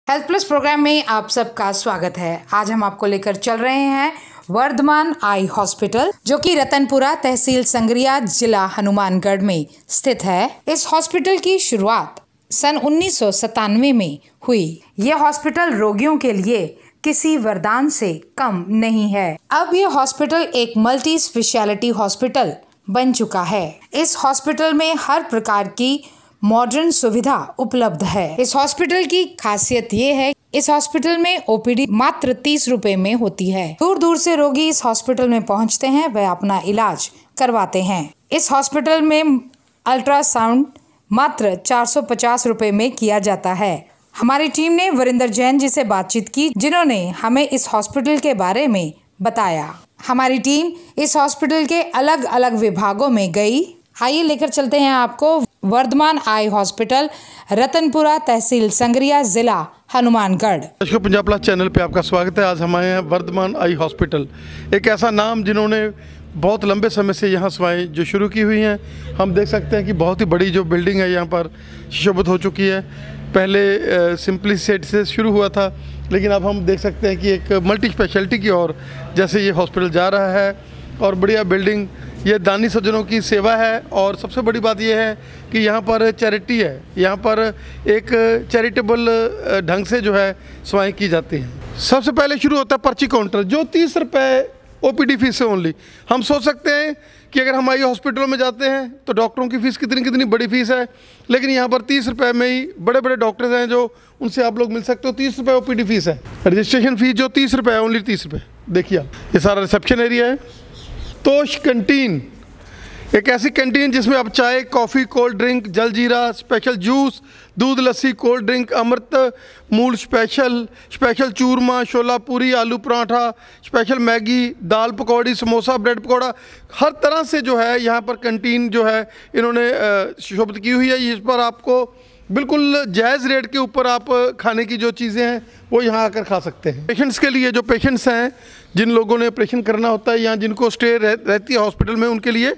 Health plus programme में आप सबका स्वागत है। आज हम आपको लेकर चल रहे हैं वर्धमान आई हॉस्पिटल, जो कि रतनपुरा तहसील संगरिया जिला हनुमानगढ़ में स्थित है। इस हॉस्पिटल की शुरुआत सन 1997 में हुई। यह हॉस्पिटल रोगियों के लिए किसी वरदान से कम नहीं है। अब यह हॉस्पिटल एक मल्टी स्पेशलिटी हॉस्पिटल बन चुका है। इस हॉस्पिटल में हर प्रकार की मॉडर्न सुविधा उपलब्ध है। इस हॉस्पिटल की खासियत ये है, इस हॉस्पिटल में ओपीडी मात्र 30 रुपए में होती है। दूर दूर से रोगी इस हॉस्पिटल में पहुंचते हैं, वह अपना इलाज करवाते हैं। इस हॉस्पिटल में अल्ट्रासाउंड मात्र 450 रुपए में किया जाता है। हमारी टीम ने वरिंदर जैन जी से बातचीत की, जिन्होंने हमें इस हॉस्पिटल के बारे में बताया। हमारी टीम इस हॉस्पिटल के अलग अलग विभागों में गई। आइए लेकर चलते हैं आपको वर्धमान आई हॉस्पिटल, रतनपुरा तहसील संगरिया जिला हनुमानगढ़। दर्शकों, पंजाब प्लस चैनल पे आपका स्वागत है। आज हम आए हैं वर्धमान आई हॉस्पिटल, एक ऐसा नाम जिन्होंने बहुत लंबे समय से यहाँ सेवाएं जो शुरू की हुई हैं। हम देख सकते हैं कि बहुत ही बड़ी जो बिल्डिंग है यहाँ पर सुशोभित हो चुकी है। पहले सिंपलिसिटी से शुरू हुआ था, लेकिन अब हम देख सकते हैं कि एक मल्टी स्पेशलिटी की ओर जैसे ये हॉस्पिटल जा रहा है। और बढ़िया बिल्डिंग, ये दानी सज्जनों की सेवा है। और सबसे बड़ी बात यह है कि यहाँ पर चैरिटी है, यहाँ पर एक चैरिटेबल ढंग से जो है सेवाएं की जाती हैं। सबसे पहले शुरू होता है पर्ची काउंटर, जो 30 रुपये ओपीडी फीस है ओनली। हम सोच सकते हैं कि अगर हमारे हॉस्पिटलों में जाते हैं तो डॉक्टरों की फ़ीस कितनी बड़ी फ़ीस है, लेकिन यहाँ पर 30 रुपये में ही बड़े बड़े डॉक्टर्स हैं जो उनसे आप लोग मिल सकते हो। 30 रुपये ओपीडी फीस है। रजिस्ट्रेशन फ़ीस जो 30 रुपये है, ओनली 30 रुपये। देखिए आप, ये सारा रिसेप्शन एरिया है। तोश कैंटीन, एक ऐसी कैंटीन जिसमें आप चाय, coffee, cold drink, jaljeera, special juice, दूध, लस्सी, कोल्ड ड्रिंक, अमृत मूल स्पेशल चूरमा, छोला पूरी, आलू पराठा, स्पेशल मैगी, दाल पकौड़ी, समोसा, ब्रेड पकौड़ा, हर तरह से जो है यहाँ पर कैंटीन जो है इन्होंने सुशोभित की हुई है। इस पर आपको बिल्कुल जायज़ रेट के ऊपर आप खाने की जो चीज़ें हैं वो यहाँ आकर खा सकते हैं। पेशेंट्स के लिए, जो पेशेंट्स हैं जिन लोगों ने ऑपरेशन करना होता है या जिनको स्टे रहती है हॉस्पिटल में, उनके लिए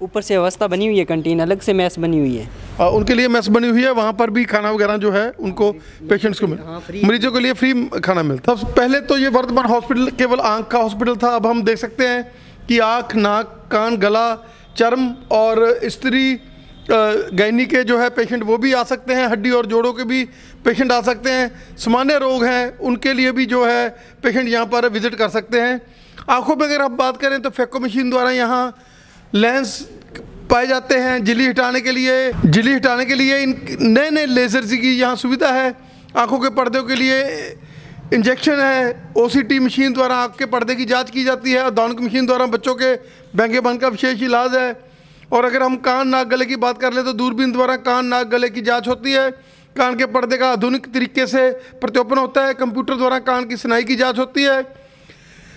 ऊपर से व्यवस्था बनी हुई है, कैंटीन अलग से मेस बनी हुई है। उनके लिए मेस बनी हुई है। वहाँ पर भी खाना वगैरह जो है उनको पेशेंट्स को मरीजों के लिए फ्री खाना मिलता है। सबसे पहले तो ये वर्धमान हॉस्पिटल केवल आँख का हॉस्पिटल था। अब हम देख सकते हैं कि आँख, नाक, कान, गला, चर्म और स्त्री गैनी के जो है पेशेंट वो भी आ सकते हैं। हड्डी और जोड़ों के भी पेशेंट आ सकते हैं। सामान्य रोग हैं उनके लिए भी जो है पेशेंट यहाँ पर विजिट कर सकते हैं। आँखों में अगर आप बात करें तो फेको मशीन द्वारा यहाँ लेंस पाए जाते हैं। झिल्ली हटाने के लिए इन नए लेज़र की यहाँ सुविधा है। आँखों के पर्दों के लिए इंजेक्शन है। ओसीटी मशीन द्वारा आँख के पर्दे की जांच की जाती है। और दाउन मशीन द्वारा बच्चों के बैंगेपन का विशेष इलाज है। और अगर हम कान, नाक, गले की बात कर ले तो दूरबीन द्वारा कान, नाक, गले की जाँच होती है। कान के पर्दे का आधुनिक तरीके से प्रत्यारोपण होता है। कंप्यूटर द्वारा कान की सुनाई की जाँच होती है।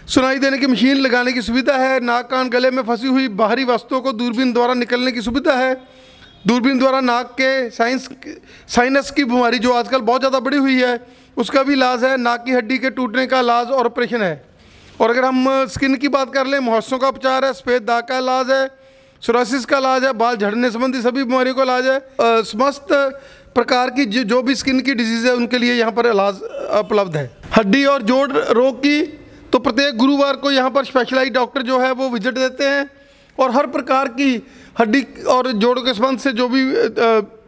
सुनाई देने की मशीन लगाने की सुविधा है। नाक, कान, गले में फंसी हुई बाहरी वस्तुओं को दूरबीन द्वारा निकलने की सुविधा है। दूरबीन द्वारा नाक के साइनस की बीमारी जो आजकल बहुत ज़्यादा बढ़ी हुई है, उसका भी इलाज है। नाक की हड्डी के टूटने का इलाज और ऑपरेशन है। और अगर हम स्किन की बात कर लें, मुहासों का उपचार है, सफ़ेद दाग का इलाज है, सोरासिस का इलाज है, बाल झड़ने संबंधी सभी बीमारियों का इलाज है। समस्त प्रकार की जो भी स्किन की डिजीज़ है उनके लिए यहाँ पर इलाज उपलब्ध है। हड्डी और जोड़ रोग की तो प्रत्येक गुरुवार को यहाँ पर स्पेशलाइज्ड डॉक्टर जो है वो विजिट देते हैं और हर प्रकार की हड्डी और जोड़ों के संबंध से जो भी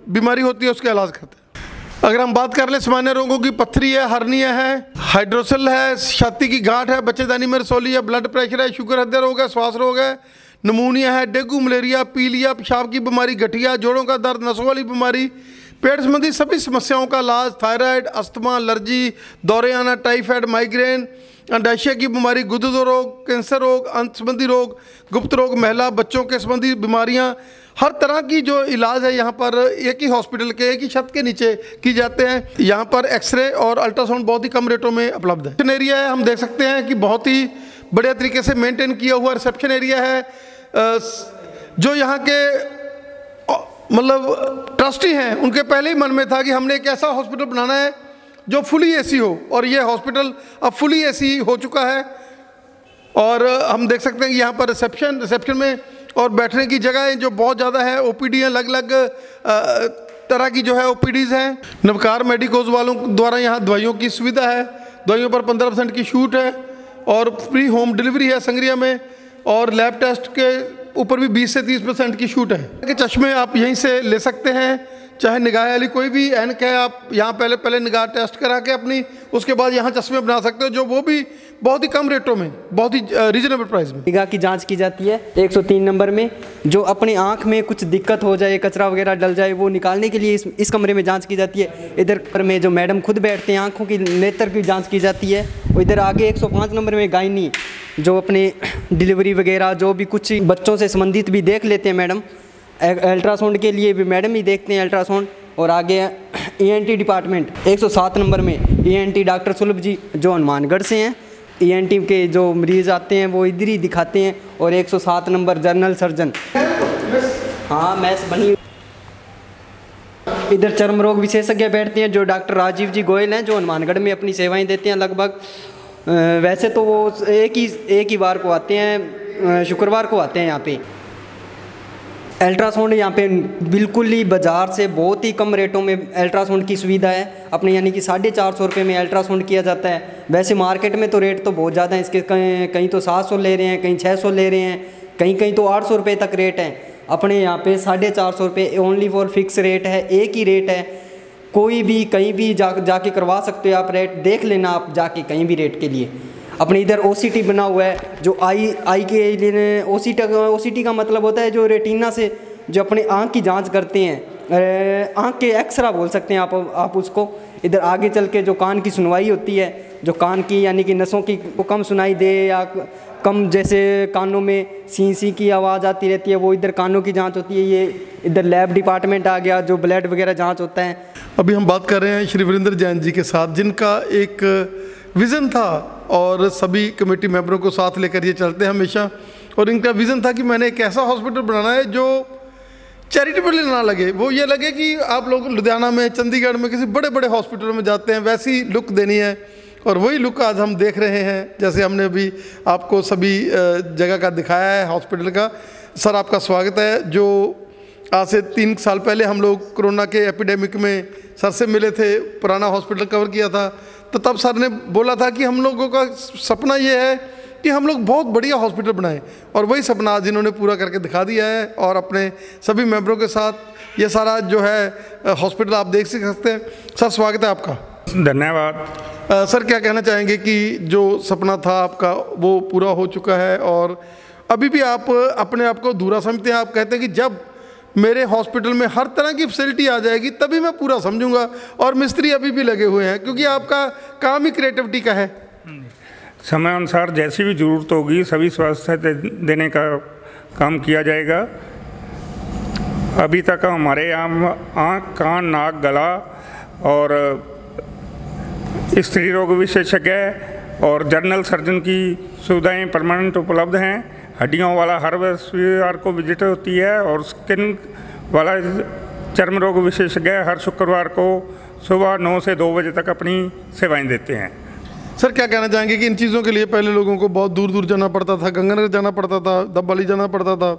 बीमारी होती है उसका इलाज करते हैं। अगर हम बात कर ले सामान्य रोगों की, पत्थरी है, हर्निया है, हाइड्रोसल है, छाती की गांठ है, बच्चेदानी में रसौली है, ब्लड प्रेशर है, शुगर हृदय रोग है, श्वास रोग है, नमूनिया है, डेंगू, मलेरिया, पीलिया, पेशाब की बीमारी, गठिया, जोड़ों का दर्द, नसों वाली बीमारी, पेट संबंधी सभी समस्याओं का इलाज, थायराइड, अस्थमा, एलर्जी, दौरे आना, टाइफाइड, माइग्रेन, अंडाशय की बीमारी, गुर्दे रोग, कैंसर रोग, अंत संबंधी रोग, गुप्त रोग, महिला बच्चों के संबंधी बीमारियां, हर तरह की जो इलाज है यहाँ पर एक ही हॉस्पिटल के एक ही छत के नीचे की जाते हैं। यहाँ पर एक्सरे और अल्ट्रासाउंड बहुत ही कम रेटों में उपलब्ध है। रिसेप्शन एरिया है, हम देख सकते हैं कि बहुत ही बढ़िया तरीके से मेंटेन किया हुआ रिसेप्शन एरिया है। जो यहाँ के मतलब ट्रस्टी हैं उनके पहले ही मन में था कि हमने एक ऐसा हॉस्पिटल बनाना है जो फुली एसी हो, और ये हॉस्पिटल अब फुली एसी हो चुका है। और हम देख सकते हैं कि यहाँ पर रिसेप्शन में और बैठने की जगह जो बहुत ज़्यादा है, ओपीडी अलग अलग तरह की जो है ओपीडीज हैं। नवकार मेडिकोज वालों द्वारा यहाँ दवाइयों की सुविधा है, दवाइयों पर 15% की छूट है और फ्री होम डिलीवरी है संगरिया में, और लैब टेस्ट के ऊपर भी 20 से 30% की छूट है कि चश्मे आप यहीं से ले सकते हैं, चाहे निगाह वाली कोई भी ऐनक है, आप यहाँ पहले निगाह टेस्ट करा के अपनी, उसके बाद यहाँ चश्मे बना सकते हो, जो वो भी बहुत ही कम रेटों में, बहुत ही रीजनेबल प्राइस में। निगाह की जांच की जाती है 103 नंबर में। जो अपनी आंख में कुछ दिक्कत हो जाए, कचरा वगैरह डल जाए, वो निकालने के लिए इस कमरे में जांच की जाती है। इधर पर में जो मैडम खुद बैठते हैं, आंखों की नेत्र की जांच की जाती है। और इधर आगे 105 नंबर में गायनी, जो अपने डिलीवरी वगैरह जो भी कुछ बच्चों से संबंधित भी देख लेते हैं मैडम। अल्ट्रासाउंड के लिए भी मैडम ही देखते हैं अल्ट्रासाउंड। और आगे ENT डिपार्टमेंट 107 नंबर में ENT डॉक्टर सुलभ जी, जो हनुमानगढ़ से हैं। ENT के जो मरीज़ आते हैं वो इधर ही दिखाते हैं। और 107 नंबर जनरल सर्जन, हाँ मैस बनी। इधर चर्म रोग विशेषज्ञ बैठते हैं, जो डॉक्टर राजीव जी गोयल हैं, जो हनुमानगढ़ में अपनी सेवाएं देते हैं लगभग। वैसे तो वो एक ही बार को आते हैं, शुक्रवार को आते हैं यहाँ पे। अल्ट्रासाउंड यहाँ पे बिल्कुल ही बाज़ार से बहुत ही कम रेटों में अल्ट्रासाउंड की सुविधा है अपने, यानी कि 450 रुपये में अल्ट्रासाउंड किया जाता है। वैसे मार्केट में तो रेट तो बहुत ज़्यादा है इसके, कहीं तो 700 ले रहे हैं, कहीं 600 ले रहे हैं, कहीं तो 800 रुपये तक रेट है। अपने यहाँ पे 450 रुपये ओनली फॉर फिक्स रेट है, एक ही रेट है। कोई भी कहीं भी जाके करवा सकते हो आप, रेट देख लेना आप जाके कहीं भी रेट के लिए। अपने इधर OCT बना हुआ है, जो आई के लिए OCT का मतलब होता है जो रेटिना से जो अपने आँख की जांच करते हैं, आँख के एक्सरा बोल सकते हैं आप उसको। इधर आगे चल के जो कान की सुनवाई होती है, जो कान की यानी कि नसों की को कम सुनाई दे या कम, जैसे कानों में सी की आवाज़ आती रहती है, वो इधर कानों की जांच होती है। ये इधर लैब डिपार्टमेंट आ गया, जो ब्लड वगैरह जांच होता है। अभी हम बात कर रहे हैं श्री वीरेंद्र जैन जी के साथ, जिनका एक विज़न था और सभी कमेटी मेंबरों को साथ लेकर ये चलते हैं हमेशा। और इनका विज़न था कि मैंने एक ऐसा हॉस्पिटल बनाना है जो चैरिटेबल ना लगे, वो ये लगे कि आप लोग लुधियाना में, चंडीगढ़ में किसी बड़े बड़े हॉस्पिटलों में जाते हैं, वैसी लुक देनी है। और वही लुक आज हम देख रहे हैं, जैसे हमने अभी आपको सभी जगह का दिखाया है हॉस्पिटल का। सर आपका स्वागत है। जो आज से 3 साल पहले हम लोग कोरोना के एपिडेमिक में सर से मिले थे, पुराना हॉस्पिटल कवर किया था, तो तब सर ने बोला था कि हम लोगों का सपना ये है कि हम लोग बहुत बढ़िया हॉस्पिटल बनाएं, और वही सपना आज इन्होंने पूरा करके दिखा दिया है। और अपने सभी मेंबरों के साथ ये सारा जो है हॉस्पिटल आप देख सकते हैं। सर स्वागत है आपका। धन्यवाद। सर क्या कहना चाहेंगे कि जो सपना था आपका वो पूरा हो चुका है, और अभी भी आप अपने आप को अधूरा समझते हैं? आप कहते हैं कि जब मेरे हॉस्पिटल में हर तरह की फैसिलिटी आ जाएगी तभी मैं पूरा समझूंगा, और मिस्त्री अभी भी लगे हुए हैं क्योंकि आपका काम ही क्रिएटिविटी का है। समय अनुसार जैसी भी ज़रूरत होगी सभी स्वास्थ्य देने का काम किया जाएगा। अभी तक हमारे यहाँ आँख, कान, नाक, गला और स्त्री रोग विशेषज्ञ और जनरल सर्जन की सुविधाएं परमानेंट उपलब्ध हैं। हड्डियों वाला हर रविवार को विजिट होती है, और स्किन वाला चर्म रोग विशेषज्ञ हर शुक्रवार को सुबह 9 से 2 बजे तक अपनी सेवाएं देते हैं। सर क्या कहना चाहेंगे कि इन चीज़ों के लिए पहले लोगों को बहुत दूर दूर जाना पड़ता था, गंगानगर जाना पड़ता था, दब्बाली जाना पड़ता था,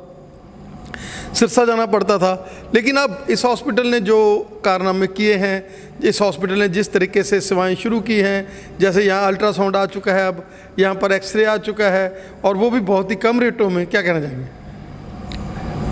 सिरसा जाना पड़ता था, लेकिन अब इस हॉस्पिटल ने जो कारनामे किए हैं, इस हॉस्पिटल ने जिस तरीके से सेवाएं शुरू की हैं, जैसे यहाँ अल्ट्रासाउंड आ चुका है, अब यहाँ पर एक्सरे आ चुका है, और वो भी बहुत ही कम रेटों में, क्या कहना चाहेंगे?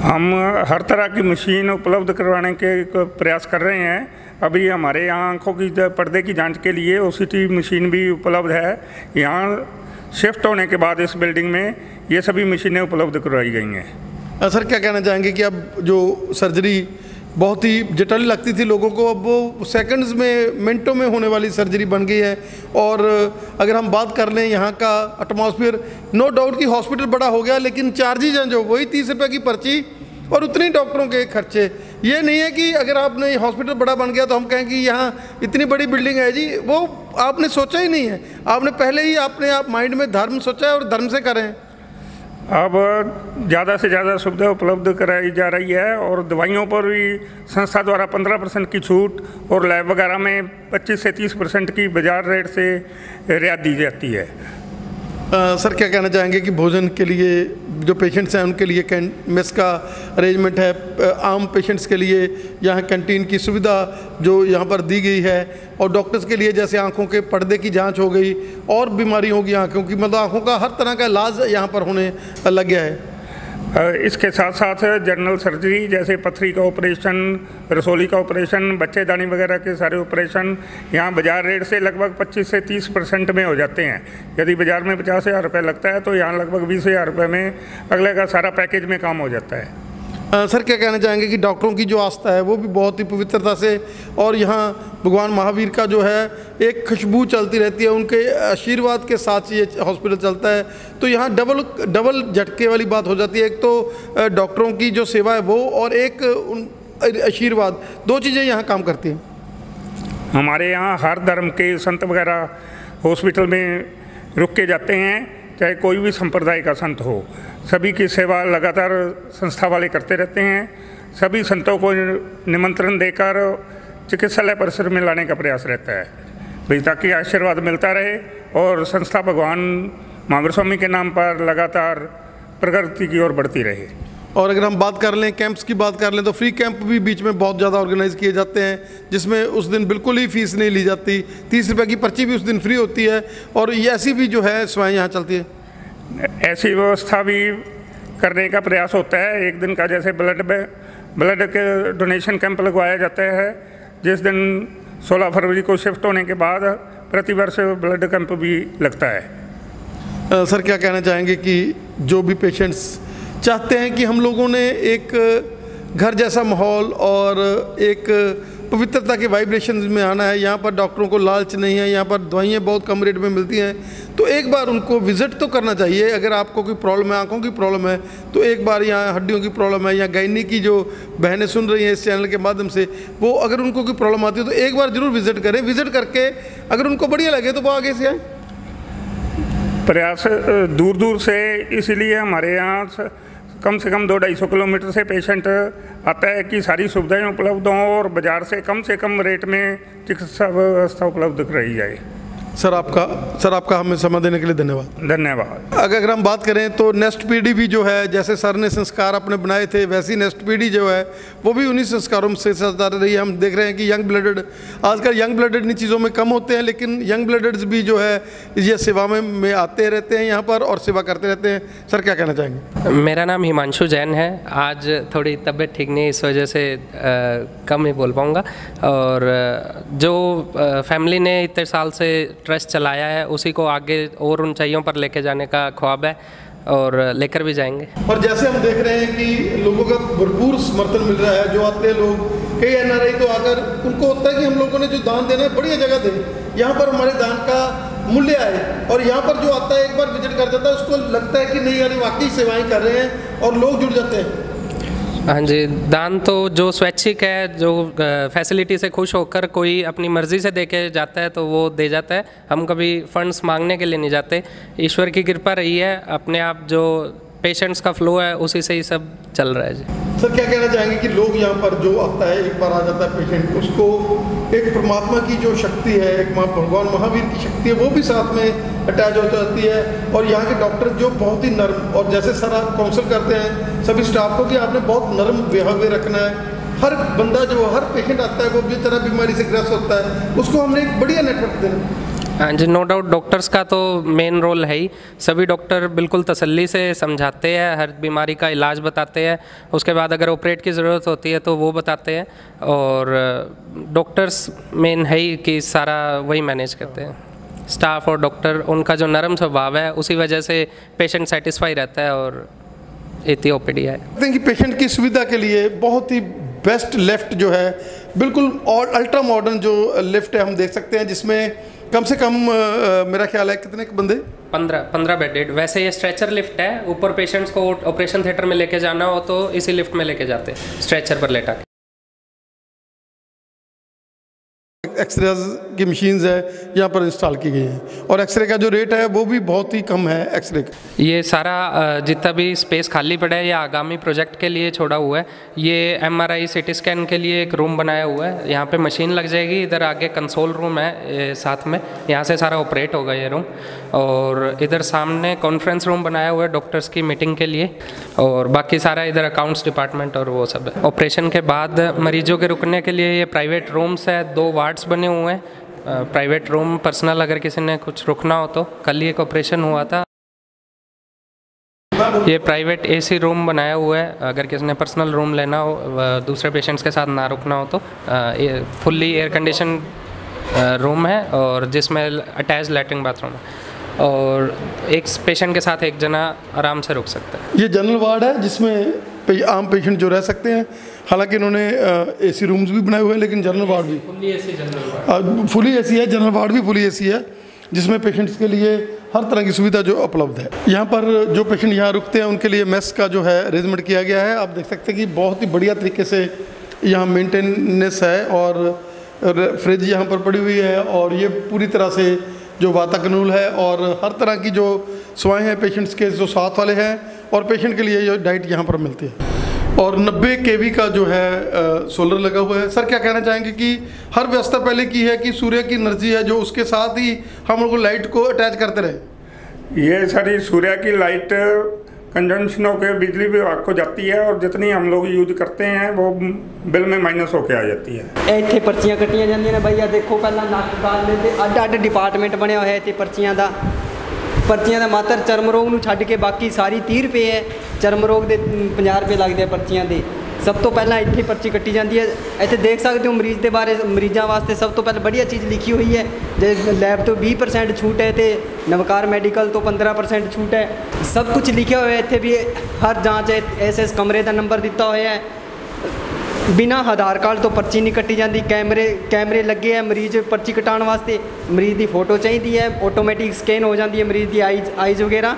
हम हर तरह की मशीन उपलब्ध करवाने के प्रयास कर रहे हैं। अभी हमारे यहाँ आँखों की पर्दे की जांच के लिए OCT मशीन भी उपलब्ध है। यहाँ शिफ्ट होने के बाद इस बिल्डिंग में ये सभी मशीनें उपलब्ध करवाई गई हैं। सर क्या कहना चाहेंगे कि अब जो सर्जरी बहुत ही जटिल लगती थी लोगों को, अब वो सेकंड्स में, मिनटों में होने वाली सर्जरी बन गई है। और अगर हम बात कर लें यहाँ का एटमॉस्फेयर, नो डाउट कि हॉस्पिटल बड़ा हो गया, लेकिन चार्जेज हैं जो वही 30 रुपये की पर्ची और उतनी डॉक्टरों के खर्चे। ये नहीं है कि अगर आपने हॉस्पिटल बड़ा बन गया तो हम कहें कि यहाँ इतनी बड़ी बिल्डिंग है जी, वो आपने सोचा ही नहीं है। आपने पहले ही आप माइंड में धर्म सोचा है और धर्म से करें। अब ज़्यादा से ज़्यादा सुविधा उपलब्ध कराई जा रही है, और दवाइयों पर भी संस्था द्वारा 15% की छूट, और लैब वगैरह में 25 से 30% की बाजार रेट से रियायत दी जाती है। सर क्या कहना चाहेंगे कि भोजन के लिए जो पेशेंट्स हैं उनके लिए मेस का अरेंजमेंट है, आम पेशेंट्स के लिए यहाँ कैंटीन की सुविधा जो यहाँ पर दी गई है, और डॉक्टर्स के लिए जैसे आंखों के पर्दे की जांच हो गई और बीमारी होगी आंखों की, मतलब आंखों का हर तरह का इलाज यहाँ पर होने लग गया है। इसके साथ साथ जनरल सर्जरी जैसे पथरी का ऑपरेशन, रसोली का ऑपरेशन, बच्चेदानी वगैरह के सारे ऑपरेशन यहाँ बाज़ार रेट से लगभग 25 से 30% में हो जाते हैं। यदि बाज़ार में 50,000 रुपये लगता है तो यहाँ लगभग 20,000 रुपये में अगले का सारा पैकेज में काम हो जाता है। सर क्या कहना चाहेंगे कि डॉक्टरों की जो आस्था है वो भी बहुत ही पवित्रता से, और यहाँ भगवान महावीर का जो है एक खुशबू चलती रहती है, उनके आशीर्वाद के साथ ये हॉस्पिटल चलता है। तो यहाँ डबल झटके वाली बात हो जाती है, एक तो डॉक्टरों की जो सेवा है वो, और एक आशीर्वाद, दो चीज़ें यहाँ काम करती हैं। हमारे यहाँ हर धर्म के संत वगैरह हॉस्पिटल में रुक के जाते हैं, चाहे कोई भी संप्रदाय का संत हो। सभी की सेवा लगातार संस्था वाले करते रहते हैं। सभी संतों को निमंत्रण देकर चिकित्सालय परिसर में लाने का प्रयास रहता है भाई, ताकि आशीर्वाद मिलता रहे और संस्था भगवान महावीर स्वामी के नाम पर लगातार प्रगति की ओर बढ़ती रहे। और अगर हम बात कर लें, कैंप्स की बात कर लें, तो फ्री कैंप भी बीच में बहुत ज़्यादा ऑर्गेनाइज़ किए जाते हैं, जिसमें उस दिन बिल्कुल ही फीस नहीं ली जाती। 30 रुपये की पर्ची भी उस दिन फ्री होती है, और ये ऐसी भी जो है सेवाएँ यहाँ चलती है। ऐसी व्यवस्था भी करने का प्रयास होता है। एक दिन का जैसे ब्लड के डोनेशन कैंप लगवाया जाता है, जिस दिन 16 फरवरी को शिफ्ट होने के बाद प्रतिवर्ष ब्लड कैंप भी लगता है। सर क्या कहना चाहेंगे कि जो भी पेशेंट्स चाहते हैं कि हम लोगों ने एक घर जैसा माहौल और एक पवित्रता के वाइब्रेशन में आना है, यहाँ पर डॉक्टरों को लालच नहीं है, यहाँ पर दवाइयाँ बहुत कम रेट में मिलती हैं, तो एक बार उनको विज़िट तो करना चाहिए। अगर आपको कोई प्रॉब्लम है, आंखों की प्रॉब्लम है, तो एक बार यहाँ हड्डियों की प्रॉब्लम है, या गायनी की जो बहनें सुन रही हैं इस चैनल के माध्यम से, वो अगर उनको कोई प्रॉब्लम आती है तो एक बार ज़रूर विज़िट करें। विज़िट करके अगर उनको बढ़िया लगे तो वो आगे से आए। प्रयास दूर दूर से, इसीलिए हमारे यहाँ कम से कम 200-250 किलोमीटर से पेशेंट आता है कि सारी सुविधाएं उपलब्ध हों और बाज़ार से कम रेट में चिकित्सा व्यवस्था उपलब्ध कराई जाए। सर आपका हमें समय देने के लिए धन्यवाद। अगर हम बात करें तो नेक्स्ट पीढ़ी भी जो है, जैसे सर ने संस्कार अपने बनाए थे, वैसी नेक्स्ट पीढ़ी जो है वो भी उन्हीं संस्कारों से चलता रही है। हम देख रहे हैं कि आजकल यंग ब्लडेड इन चीज़ों में कम होते हैं, लेकिन यंग ब्लडेड्स भी जो है ये सेवा में आते रहते हैं यहाँ पर और सेवा करते रहते हैं। सर क्या कहना चाहेंगे? मेरा नाम हिमांशु जैन है। आज थोड़ी तबीयत ठीक नहीं, इस वजह से कम ही बोल पाऊँगा। और जो फैमिली ने इतने साल से ट्रस्ट चलाया है, उसी को आगे और ऊंचाइयों पर लेके जाने का ख्वाब है और लेकर भी जाएंगे। और जैसे हम देख रहे हैं कि लोगों का भरपूर समर्थन मिल रहा है। जो आते हैं लोग, कई NRI तो आकर उनको होता है कि हम लोगों ने जो दान देना है बढ़िया जगह दें, यहाँ पर हमारे दान का मूल्य आए। और यहाँ पर जो आता है एक बार विजिट कर जाता है, उसको लगता है कि नहीं यार वाकई सेवाएं कर रहे हैं, और लोग जुड़ जाते हैं। हाँ जी, दान तो जो स्वैच्छिक है, जो फैसिलिटी से खुश होकर कोई अपनी मर्ज़ी से दे के जाता है तो वो दे जाता है। हम कभी फंड्स मांगने के लिए नहीं जाते। ईश्वर की कृपा रही है, अपने आप जो पेशेंट्स का फ्लो है उसी से ही सब चल रहा है जी। सर क्या कहना चाहेंगे कि लोग यहाँ पर जो आता है, एक बार आ जाता है पेशेंट, उसको एक परमात्मा की जो शक्ति है, एक भगवान महावीर की शक्ति है, वो भी साथ में अटैच हो जाती है। और यहाँ के डॉक्टर जो बहुत ही नर्म, और जैसे सर आप काउंसिल करते हैं सभी स्टाफ को कि आपने बहुत नर्म बिहेवियर रखना है। हर बंदा जो हर पेशेंट आता है वो जिस तरह बीमारी से ग्रस्त होता है, उसको हमने एक बढ़िया नेटवर्क देना। हाँ जी, नो डाउट डॉक्टर्स का तो मेन रोल है ही। सभी डॉक्टर बिल्कुल तसल्ली से समझाते हैं, हर बीमारी का इलाज बताते हैं, उसके बाद अगर ऑपरेट की ज़रूरत होती है तो वो बताते हैं। और डॉक्टर्स मेन है ही कि सारा वही मैनेज करते हैं। स्टाफ और डॉक्टर, उनका जो नरम स्वभाव है उसी वजह से पेशेंट सेटिस्फाई रहता है और इतनी OPD है। कि पेशेंट की सुविधा के लिए बहुत ही बेस्ट लिफ्ट जो है, बिल्कुल और अल्ट्रा मॉडर्न जो लिफ्ट है हम देख सकते हैं, जिसमें कम से कम मेरा ख्याल है कितने बंदे 15 बेडेड। वैसे ये स्ट्रेचर लिफ्ट है, ऊपर पेशेंट्स को ऑपरेशन थिएटर में लेके जाना हो तो इसी लिफ्ट में लेके जाते हैं, स्ट्रेचर पर लेटा के। एक्सरे की मशीन्स है यहाँ पर इंस्टॉल की गई हैं और एक्सरे का जो रेट है वो भी बहुत ही कम है एक्सरे का। ये सारा जितना भी स्पेस खाली पड़ा है या आगामी प्रोजेक्ट के लिए छोड़ा हुआ है, ये MRI CT स्कैन के लिए एक रूम बनाया हुआ है। यहाँ पे मशीन लग जाएगी, इधर आगे कंसोल रूम है साथ में, यहाँ से सारा ऑपरेट होगा ये रूम। और इधर सामने कॉन्फ्रेंस रूम बनाया हुआ है डॉक्टर्स की मीटिंग के लिए, और बाकी सारा इधर अकाउंट्स डिपार्टमेंट और वो सब है। ऑपरेशन के बाद मरीजों के रुकने के लिए ये प्राइवेट रूम्स है, 2 वार्ड्स बने हुए हैं। प्राइवेट रूम पर्सनल, अगर किसी ने कुछ रुकना हो तो। कल ही एक ऑपरेशन हुआ था। ये प्राइवेट AC रूम बनाया हुआ है, अगर किसी ने पर्सनल रूम लेना हो, दूसरे पेशेंट्स के साथ ना रुकना हो तो। ये फुल्ली एयर कंडीशन रूम है और जिसमें अटैच लैट्रिन बाथरूम है, और एक पेशेंट के साथ एक जना आराम से रुक सकता है। ये जनरल वार्ड है जिसमें आम पेशेंट जो रह सकते हैं। हालांकि इन्होंने AC रूम्स भी बनाए हुए हैं, लेकिन जनरल वार्ड भी फुली AC है। जनरल वार्ड भी फुली AC है, जिसमें पेशेंट्स के लिए हर तरह की सुविधा जो उपलब्ध है। यहाँ पर जो पेशेंट यहाँ रुकते हैं उनके लिए मेस का जो है अरेंजमेंट किया गया है। आप देख सकते हैं कि बहुत ही बढ़िया तरीके से यहाँ मेंटेनेंस है, और फ्रिज यहाँ पर पड़ी हुई है, और ये पूरी तरह से जो वातानुकूल है, और हर तरह की जो सेवाएं हैं पेशेंट्स के जो साथ वाले हैं, और पेशेंट के लिए जो डाइट यहाँ पर मिलती है। और 90 kV का जो है सोलर लगा हुआ है। सर क्या कहना चाहेंगे कि हर व्यवस्था पहले की है कि सूर्य की एनर्जी है जो उसके साथ ही हम लोग लाइट को अटैच करते रहे? ये सारी सूर्य की लाइट कंजम्पशन होकर बिजली विभाग को जाती है, और जितनी हम लोग यूज करते हैं वो बिल में माइनस होकर आ जाती है। ਇੱਥੇ ਪਰਚੀਆਂ ਕੱਟੀਆਂ ਜਾਂਦੀਆਂ ਨੇ ਬਈ, ਆ ਦੇਖੋ ਪਹਿਲਾਂ ਨੱਕ ਕਾਲ ਦੇ ਅੱਡ ਡਿਪਾਰਟਮੈਂਟ ਬਣਿਆ ਹੋਇਆ ਇੱਥੇ ਪਰਚੀਆਂ ਦਾ। ਪਰਚੀਆਂ ਦਾ ਮਾਤਰ ਚਰਮ ਰੋਗ ਨੂੰ ਛੱਡ ਕੇ ਬਾਕੀ ਸਾਰੀ 30 ਰੁਪਏ ਹੈ। ਚਰਮ ਰੋਗ ਦੇ 50 ਰੁਪਏ ਲੱਗਦੇ ਆ ਪਰਚੀਆਂ ਦੇ। ਸਭ ਤੋਂ ਪਹਿਲਾਂ ਇੱਥੇ ਪਰਚੀ ਕੱਟੀ ਜਾਂਦੀ ਹੈ। ਇੱਥੇ ਦੇਖ ਸਕਦੇ ਹੋ ਮਰੀਜ਼ ਦੇ ਬਾਰੇ, ਮਰੀਜ਼ਾਂ ਵਾਸਤੇ ਸਭ ਤੋਂ ਪਹਿਲਾਂ ਵਧੀਆ ਚੀਜ਼ ਲਿਖੀ ਹੋਈ ਹੈ। ਜੇ ਲੈਬ ਤੋਂ 20% ਛੂਟ ਹੈ ਤੇ ਨਵਕਾਰ ਮੈਡੀਕਲ ਤੋਂ 15% ਛੂਟ ਹੈ। ਸਭ ਕੁਝ ਲਿਖਿਆ ਹੋਇਆ ਇੱਥੇ ਵੀ। ਹਰ ਜਾਂਚ ਇਸ ਕਮਰੇ ਦਾ ਨੰਬਰ ਦਿੱਤਾ ਹੋਇਆ ਹੈ। बिना आधार कार्ड तो पर्ची नहीं कट्टी जाती। कैमरे लगे है मरीज पर्ची कटाने वास्ते। मरीज की फोटो चाहिए है, ऑटोमेटिक स्कैन हो जाती है मरीज की आईज वगैरह।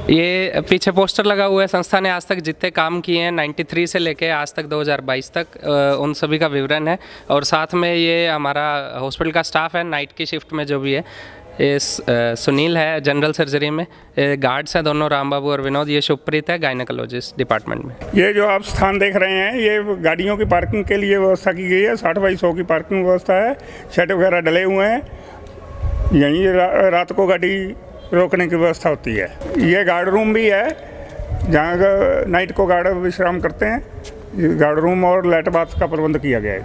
ये पीछे पोस्टर लगा हुआ है, संस्था ने आज तक जितने काम किए हैं 93 से लेके आज तक 2022 तक, उन सभी का विवरण है। और साथ में ये हमारा हॉस्पिटल का स्टाफ है, नाइट की शिफ्ट में जो भी है। ये सुनील है जनरल सर्जरी में, गार्ड्स हैं दोनों, राम बाबू और विनोद। ये शुभप्रीत है गायनेकोलॉजिस्ट डिपार्टमेंट में। ये जो आप स्थान देख रहे हैं ये गाड़ियों की पार्किंग के लिए व्यवस्था की गई है। 60 बाई 100 की पार्किंग व्यवस्था है। शेड वगैरह डले हुए हैं। यहीं रात को गाड़ी रोकने की व्यवस्था होती है। ये गार्ड रूम भी है जहाँ नाइट को गार्ड विश्राम करते हैं। गार्ड रूम और लेट बाथ का प्रबंध किया गया है।